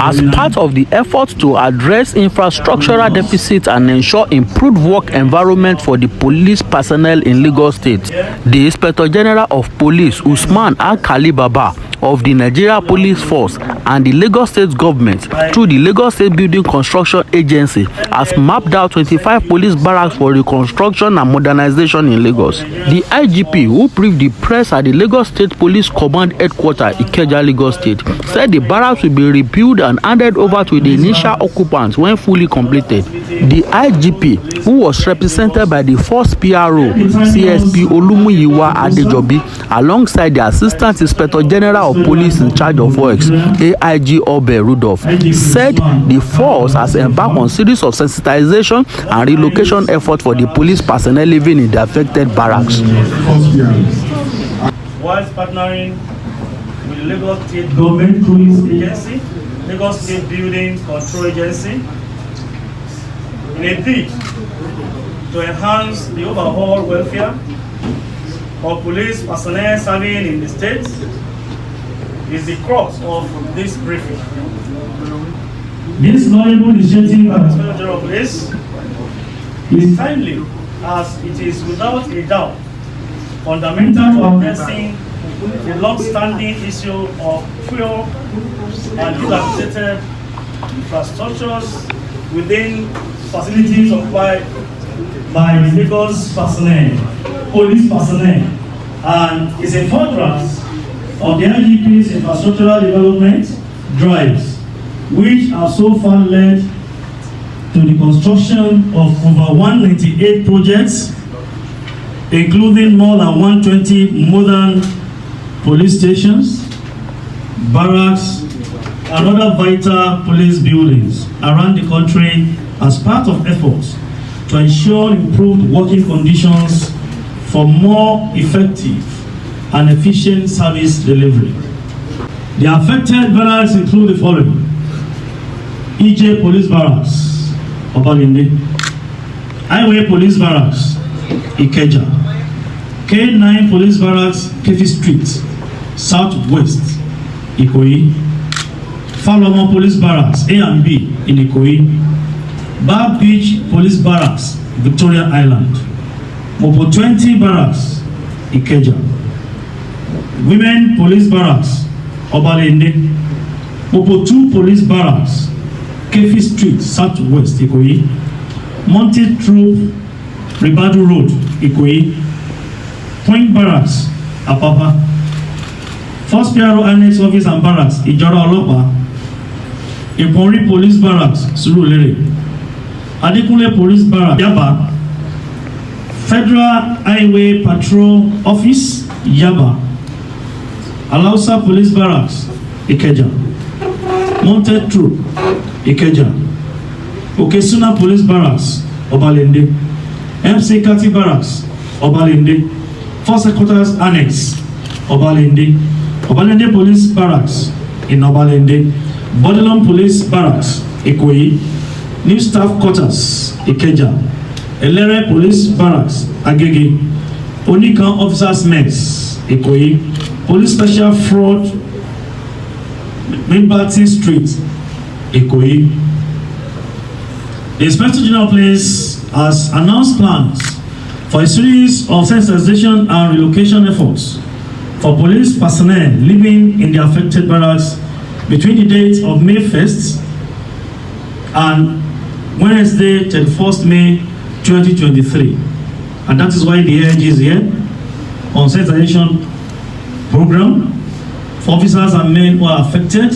as part of the effort to address infrastructural deficits and ensure improved work environment for the police personnel in Lagos State. The Inspector General of Police, Usman Alkali Baba, of the Nigeria Police Force and the Lagos State government through the Lagos State Building Construction Agency has mapped out 25 police barracks for reconstruction and modernization in Lagos. The IGP, who briefed the press at the Lagos State Police Command Headquarters, Ikeja, Lagos State, said the barracks will be rebuilt and handed over to the initial occupants when fully completed. The IGP, who was represented by the first PRO, CSP Olumuyiwa Adejobi, alongside the Assistant Inspector General of Police in charge of works, AIG Obe Rudolph, said the force has embarked on a series of sensitization and relocation efforts for the police personnel living in the affected barracks. Whilst partnering with Lagos State Government Police Agency, Lagos State Building Control Agency, in a bid to enhance the overall welfare of police personnel serving in the state, is the crux of this briefing. This laudable initiative by the Inspector General of Police is timely, as it is without a doubt fundamental to addressing the long-standing issue of poor and dilapidated infrastructures within facilities occupied by the Lagos personnel, police personnel, and is a furtherance of the IGP's infrastructural development drives, which have so far led to the construction of over 198 projects, including more than 120 modern police stations, barracks, and other vital police buildings around the country as part of efforts to ensure improved working conditions for more effective and efficient service delivery. The affected barracks include the following: EJ Police Barracks, Obalinde; Highway Police Barracks, Ikeja; K9 Police Barracks, Kefi Street, Southwest, Ikoyi; Falomo Police Barracks, A and B, in Ikoyi; Bar Beach Police Barracks, Victoria Island; Mopo 20 Barracks, Ikeja; Women Police Barracks, Obalende; Mopo 2 Police Barracks, Kefi Street, Southwest, Ikoyi; Mounted Troop, Ribadu Road, Ikoyi; Point Barracks, Apapa; First PRO Annex Office and Barracks, Ijora Olopa; Iponri Police Barracks, Surulere; Adekunle Police Barracks, Yaba; Federal Highway Patrol Office, Yaba; Alausa Police Barracks, Ikeja; Mounted Troop, Ikeja; Okesuna Police Barracks, Obalende; MC Kati Barracks, Obalende; First Headquarters Annex, Obalende; Obalende Police Barracks in Obalende; Bodilon Police Barracks, Ikoyi; New Staff Quarters, Ikeja; Elere Police Barracks, Agege; Onikan Officers Mess, Ikoyi; Police Special Fraud, Minbati Street, Ikoyi. The Inspector General of Police has announced plans for a series of sensitization and relocation efforts for police personnel living in the affected barracks between the dates of May 1st and Wednesday, 31st May 2023. And that is why the AIG is here on sensitization program for officers and men who are affected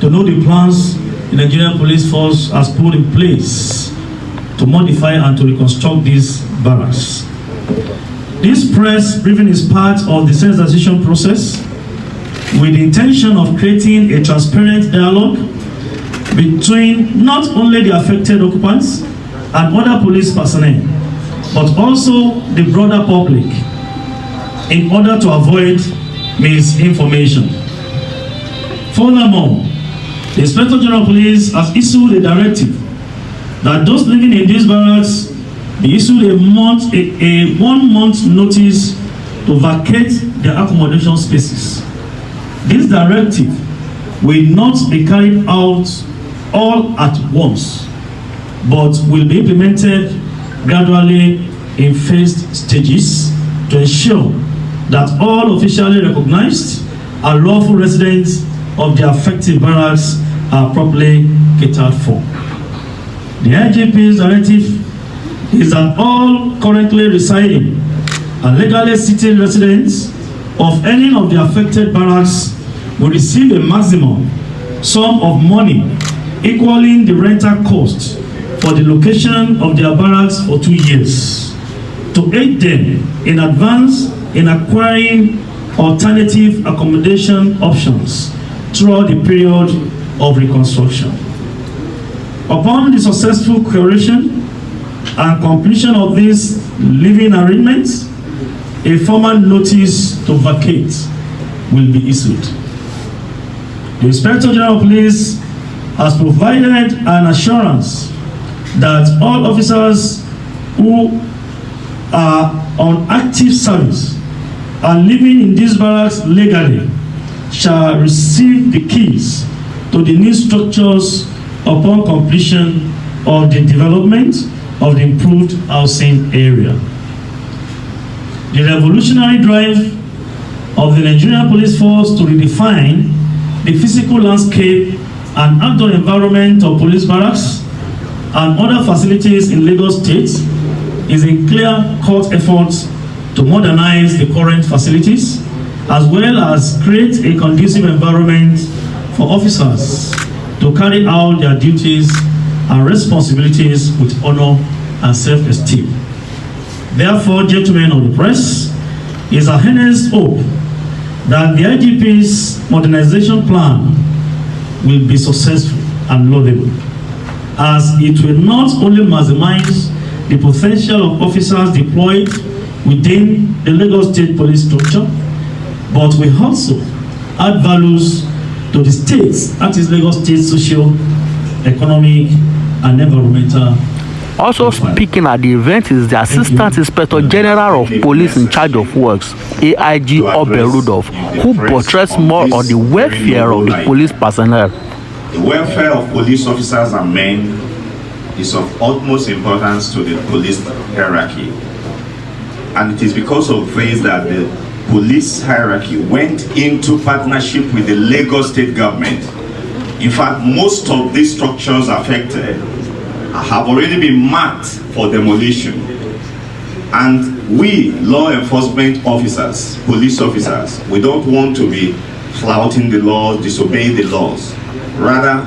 to know the plans the Nigerian Police Force has put in place to modify and to reconstruct these barracks. This press briefing is part of the sensitization process with the intention of creating a transparent dialogue between not only the affected occupants and other police personnel, but also the broader public, in order to avoid misinformation. Furthermore, the Inspector General of Police has issued a directive that those living in these barracks be issued a 1 month notice to vacate their accommodation spaces. This directive will not be carried out all at once, but will be implemented gradually in phased stages to ensure that all officially recognized and lawful residents of the affected barracks are properly catered for. The IGP's directive is that all currently residing and legally sitting residents of any of the affected barracks will receive a maximum sum of money equaling the rental cost for the location of their barracks for 2 years to aid them in advance in acquiring alternative accommodation options throughout the period of reconstruction. Upon the successful creation and completion of these living arrangements, a formal notice to vacate will be issued. The Inspector General of Police has provided an assurance that all officers who are on active service and living in these barracks legally shall receive the keys to the new structures upon completion of the development of the improved housing area. The revolutionary drive of the Nigerian Police Force to redefine the physical landscape and outdoor environment of police barracks and other facilities in Lagos State is a clear-cut effort to modernize the current facilities as well as create a conducive environment for officers to carry out their duties and responsibilities with honor and self-esteem. Therefore, gentlemen of the press, it is our earnest hope that the IGP's modernization plan will be successful and laudable, as it will not only maximize the potential of officers deployed within the Lagos State Police structure, but will also add values to the states, that is Lagos State social, economic, and environmental. Also speaking at the event is the Assistant Inspector General of Police in charge of works, AIG Obe Rudolph, who buttressed more on the welfare of the police personnel. The welfare of police officers and men is of utmost importance to the police hierarchy. And it is because of this that the police hierarchy went into partnership with the Lagos State government. In fact, most of these structures affected have already been marked for demolition. And we, law enforcement officers, police officers, we don't want to be flouting the laws, disobeying the laws. Rather,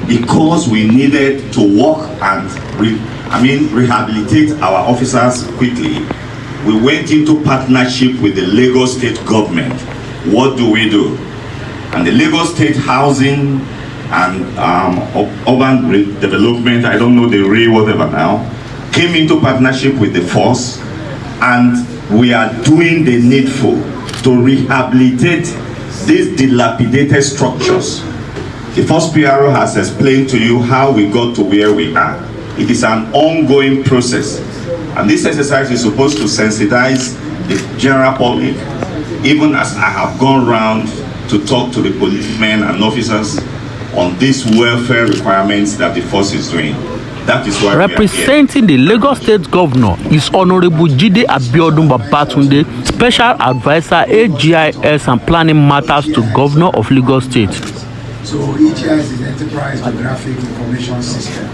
because we needed to work and rehabilitate our officers quickly, we went into partnership with the Lagos State government. What do? And the Lagos State Housing and Urban Development, I don't know the real whatever now, came into partnership with the force, and we are doing the needful to rehabilitate these dilapidated structures. The first PRO has explained to you how we got to where we are. It is an ongoing process, and this exercise is supposed to sensitize the general public, even as I have gone around to talk to the policemen and officers on these welfare requirements that the force is doing. That is why representing the Lagos State Governor is Honorable Jide Abiodun Babatunde, Special Advisor AGIS and Planning Matters to Governor of Lagos State. So AGIS is Enterprise Geographic Information System.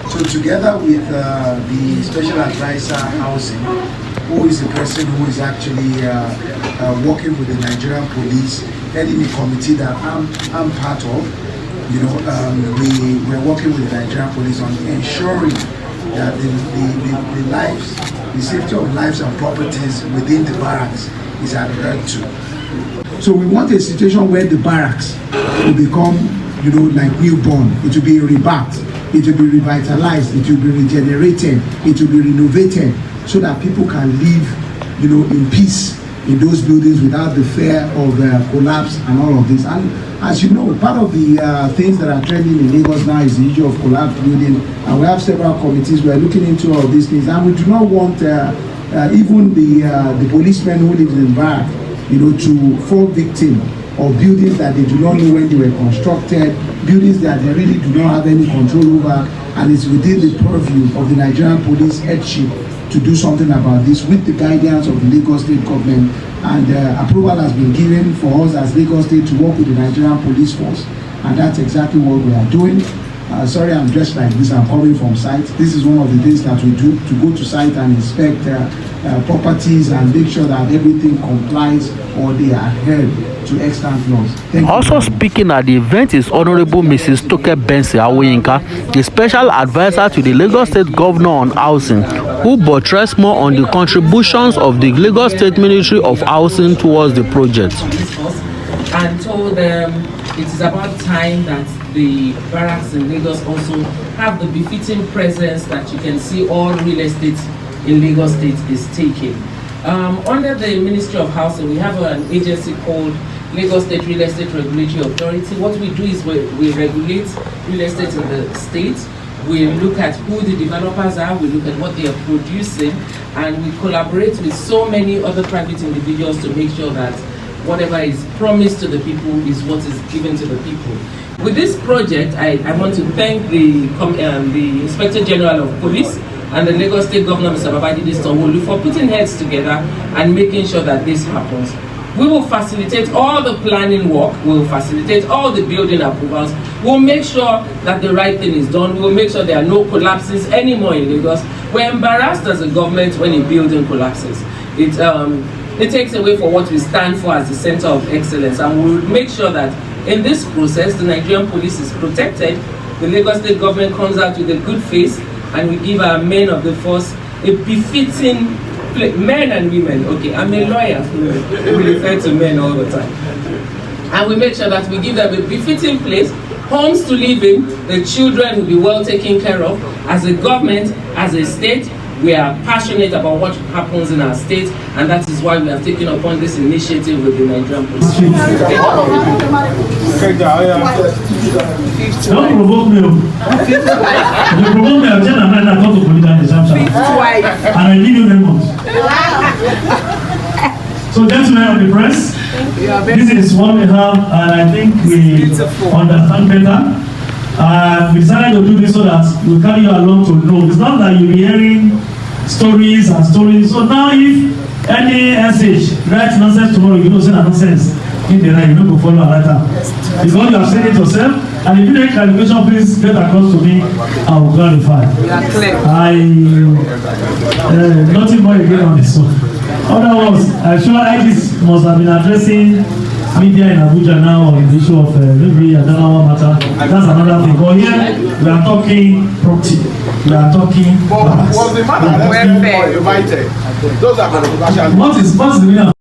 So together with the Special Advisor Housing, who is the person who is actually working with the Nigerian police, heading a committee that I'm part of, we're working with the Nigerian police on ensuring that the lives, the safety of lives and properties within the barracks is adhered to. So we want a situation where the barracks will become, like newborn. It will be rebirthed, it will be revitalized, it will be regenerated, it will be renovated, so that people can live, in peace in those buildings without the fear of collapse and all of this. And as you know, part of the things that are trending in Lagos now is the issue of collapsed building, and we have several committees we are looking into all of these things, and we do not want even the policemen who live in barrack, to fall victim of buildings that they do not know when they were constructed, buildings that they really do not have any control over, and it's within the purview of the Nigerian police headship to do something about this with the guidance of the Lagos State government. And approval has been given for us as Lagos State to work with the Nigerian police force, and that's exactly what we are doing. Sorry, I'm dressed like this. I'm coming from site. This is one of the things that we do, to go to site and inspect properties and make sure that everything complies or they adhere to extant laws. Also speaking at the event is Honorable Mrs. Toke Bensi Awoyinka, the special advisor to the Lagos State Governor on Housing, who buttressed more on the contributions of the Lagos State Ministry of Housing towards the project. And told them it is about time that the barracks in Lagos also have the befitting presence that you can see all real estate in Lagos State is taking. Under the Ministry of Housing, we have an agency called Lagos State Real Estate Regulatory Authority. What we do is we regulate real estate in the state. We look at who the developers are, we look at what they are producing, and we collaborate with so many other private individuals to make sure that whatever is promised to the people is what is given to the people. With this project, I want to thank the Inspector General of Police and the Lagos State Governor, Mr. Babajide Sanwo-Olu, for putting heads together and making sure that this happens. We will facilitate all the planning work, we will facilitate all the building approvals, we'll make sure that the right thing is done, we'll make sure there are no collapses anymore in Lagos. We're embarrassed as a government when a building collapses. It takes away from what we stand for as the center of excellence, and we'll make sure that in this process the Nigerian police is protected, the Lagos State government comes out with a good face, and we give our men of the force a befitting men and women. Okay, I'm a lawyer, so we refer to men all the time. And we make sure that we give them a befitting place, homes to live in, the children will be well taken care of. As a government, as a state, we are passionate about what happens in our state, and that is why we have taken upon this initiative with the Nigerian police. Don't provoke me. If you provoke me, I'll tell them that I talk to police and exemption. And I give you the months. So, gentlemen of the press, this is what we have, and I think we understand better. We decided to do this so that we carry you along to know. It's not that you'll be hearing stories and stories. So now if any SH writes nonsense tomorrow, you know say nonsense. In the night, you don't go follow a letter. Because you have said it yourself, and if you need clarification, please get across to me, I will clarify. Nothing more again on this one. Otherwise, I'm sure IGs must have been addressing media in Abuja now on the issue of maybe I don't know what matter. That's another thing. But here we are talking property. We are talking. Was the man welfare invited? Those are controversial. What's the meaning?